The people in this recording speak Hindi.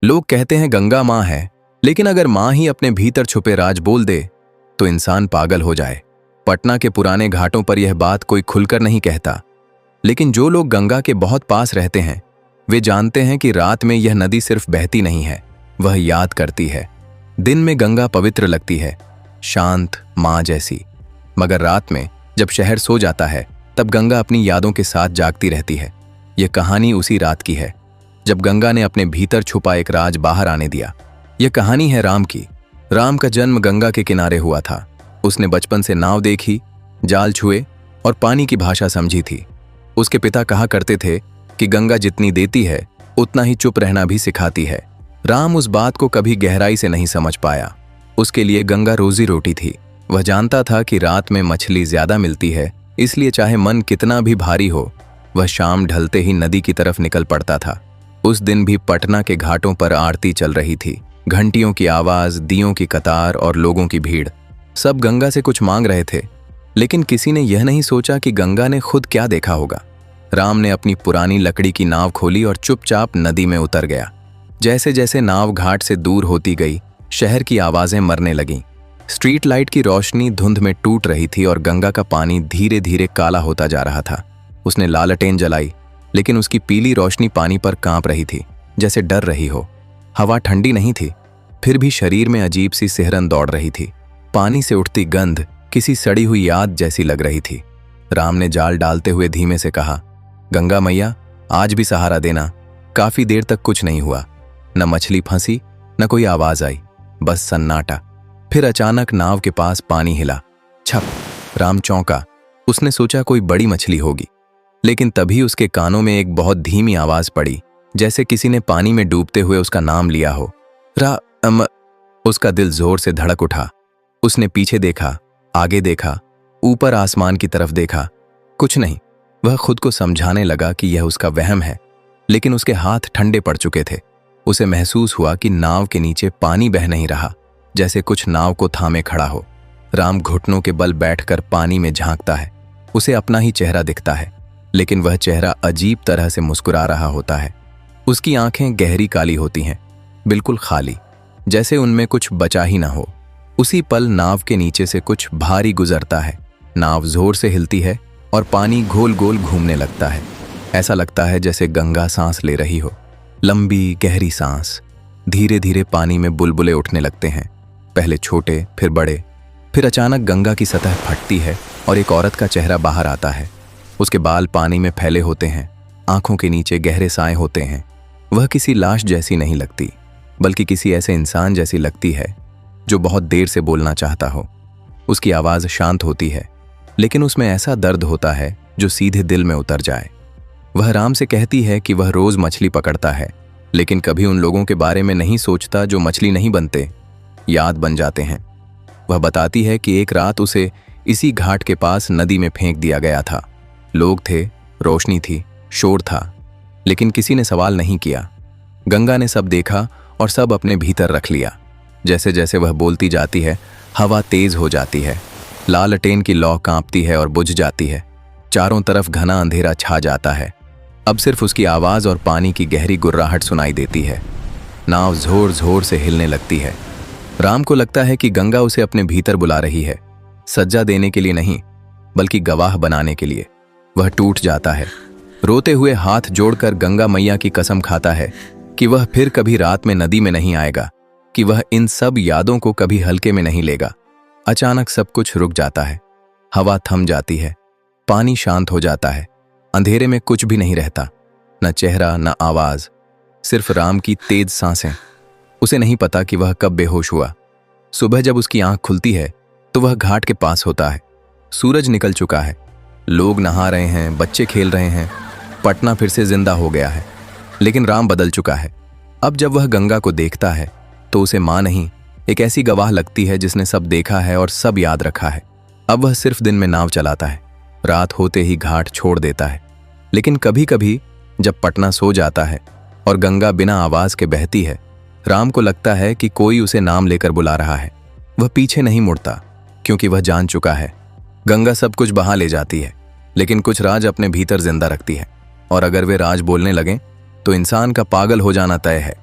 लोग कहते हैं गंगा माँ है, लेकिन अगर माँ ही अपने भीतर छुपे राज बोल दे तो इंसान पागल हो जाए। पटना के पुराने घाटों पर यह बात कोई खुलकर नहीं कहता, लेकिन जो लोग गंगा के बहुत पास रहते हैं वे जानते हैं कि रात में यह नदी सिर्फ बहती नहीं है, वह याद करती है। दिन में गंगा पवित्र लगती है, शांत माँ जैसी, मगर रात में जब शहर सो जाता है तब गंगा अपनी यादों के साथ जागती रहती है। यह कहानी उसी रात की है जब गंगा ने अपने भीतर छुपा एक राज बाहर आने दिया। यह कहानी है राम की। राम का जन्म गंगा के किनारे हुआ था। उसने बचपन से नाव देखी, जाल छुए और पानी की भाषा समझी थी। उसके पिता कहा करते थे कि गंगा जितनी देती है उतना ही चुप रहना भी सिखाती है। राम उस बात को कभी गहराई से नहीं समझ पाया। उसके लिए गंगा रोजी रोटी थी। वह जानता था कि रात में मछली ज्यादा मिलती है, इसलिए चाहे मन कितना भी भारी हो वह शाम ढलते ही नदी की तरफ निकल पड़ता था। उस दिन भी पटना के घाटों पर आरती चल रही थी। घंटियों की आवाज, दियों की कतार और लोगों की भीड़, सब गंगा से कुछ मांग रहे थे, लेकिन किसी ने यह नहीं सोचा कि गंगा ने खुद क्या देखा होगा। राम ने अपनी पुरानी लकड़ी की नाव खोली और चुपचाप नदी में उतर गया। जैसे जैसे नाव घाट से दूर होती गई, शहर की आवाजें मरने लगीं। स्ट्रीट लाइट की रोशनी धुंध में टूट रही थी और गंगा का पानी धीरे धीरे काला होता जा रहा था। उसने लालटेन जलाई, लेकिन उसकी पीली रोशनी पानी पर कांप रही थी, जैसे डर रही हो। हवा ठंडी नहीं थी, फिर भी शरीर में अजीब सी सिहरन दौड़ रही थी। पानी से उठती गंध किसी सड़ी हुई याद जैसी लग रही थी। राम ने जाल डालते हुए धीमे से कहा, गंगा मैया आज भी सहारा देना। काफी देर तक कुछ नहीं हुआ, न मछली फंसी न कोई आवाज आई, बस सन्नाटा। फिर अचानक नाव के पास पानी हिला। छप! राम चौंका। उसने सोचा कोई बड़ी मछली होगी, लेकिन तभी उसके कानों में एक बहुत धीमी आवाज पड़ी, जैसे किसी ने पानी में डूबते हुए उसका नाम लिया हो। राम! उसका दिल जोर से धड़क उठा। उसने पीछे देखा, आगे देखा, ऊपर आसमान की तरफ देखा। कुछ नहीं। वह खुद को समझाने लगा कि यह उसका वहम है, लेकिन उसके हाथ ठंडे पड़ चुके थे। उसे महसूस हुआ कि नाव के नीचे पानी बह नहीं रहा, जैसे कुछ नाव को थामे खड़ा हो। राम घुटनों के बल बैठकर पानी में झांकता है। उसे अपना ही चेहरा दिखता है, लेकिन वह चेहरा अजीब तरह से मुस्कुरा रहा होता है। उसकी आंखें गहरी काली होती हैं, बिल्कुल खाली, जैसे उनमें कुछ बचा ही ना हो। उसी पल नाव के नीचे से कुछ भारी गुजरता है। नाव जोर से हिलती है और पानी गोल गोल घूमने लगता है। ऐसा लगता है जैसे गंगा सांस ले रही हो, लंबी गहरी सांस। धीरे धीरे पानी में बुलबुले उठने लगते हैं, पहले छोटे फिर बड़े। फिर अचानक गंगा की सतह फटती है और एक औरत का चेहरा बाहर आता है। उसके बाल पानी में फैले होते हैं, आंखों के नीचे गहरे साए होते हैं। वह किसी लाश जैसी नहीं लगती, बल्कि किसी ऐसे इंसान जैसी लगती है जो बहुत देर से बोलना चाहता हो। उसकी आवाज शांत होती है, लेकिन उसमें ऐसा दर्द होता है जो सीधे दिल में उतर जाए। वह राम से कहती है कि वह रोज मछली पकड़ता है, लेकिन कभी उन लोगों के बारे में नहीं सोचता जो मछली नहीं बनते, याद बन जाते हैं। वह बताती है कि एक रात उसे इसी घाट के पास नदी में फेंक दिया गया था। लोग थे, रोशनी थी, शोर था, लेकिन किसी ने सवाल नहीं किया। गंगा ने सब देखा और सब अपने भीतर रख लिया। जैसे जैसे वह बोलती जाती है, हवा तेज हो जाती है, लालटेन की लौ कांपती है और बुझ जाती है। चारों तरफ घना अंधेरा छा जाता है। अब सिर्फ उसकी आवाज और पानी की गहरी गुर्राहट सुनाई देती है। नाव जोर जोर से हिलने लगती है। राम को लगता है कि गंगा उसे अपने भीतर बुला रही है, सज्जा देने के लिए नहीं, बल्कि गवाह बनाने के लिए। वह टूट जाता है। रोते हुए हाथ जोड़कर गंगा मैया की कसम खाता है कि वह फिर कभी रात में नदी में नहीं आएगा, कि वह इन सब यादों को कभी हल्के में नहीं लेगा। अचानक सब कुछ रुक जाता है। हवा थम जाती है, पानी शांत हो जाता है। अंधेरे में कुछ भी नहीं रहता, न चेहरा न आवाज, सिर्फ राम की तेज सांसें। उसे नहीं पता कि वह कब बेहोश हुआ। सुबह जब उसकी आंख खुलती है तो वह घाट के पास होता है। सूरज निकल चुका है, लोग नहा रहे हैं, बच्चे खेल रहे हैं। पटना फिर से जिंदा हो गया है, लेकिन राम बदल चुका है। अब जब वह गंगा को देखता है तो उसे मां नहीं, एक ऐसी गवाह लगती है जिसने सब देखा है और सब याद रखा है। अब वह सिर्फ दिन में नाव चलाता है, रात होते ही घाट छोड़ देता है। लेकिन कभी कभी जब पटना सो जाता है और गंगा बिना आवाज के बहती है, राम को लगता है कि कोई उसे नाम लेकर बुला रहा है। वह पीछे नहीं मुड़ता, क्योंकि वह जान चुका है गंगा सब कुछ बहा ले जाती है, लेकिन कुछ राज अपने भीतर जिंदा रखती है, और अगर वे राज बोलने लगें तो इंसान का पागल हो जाना तय है।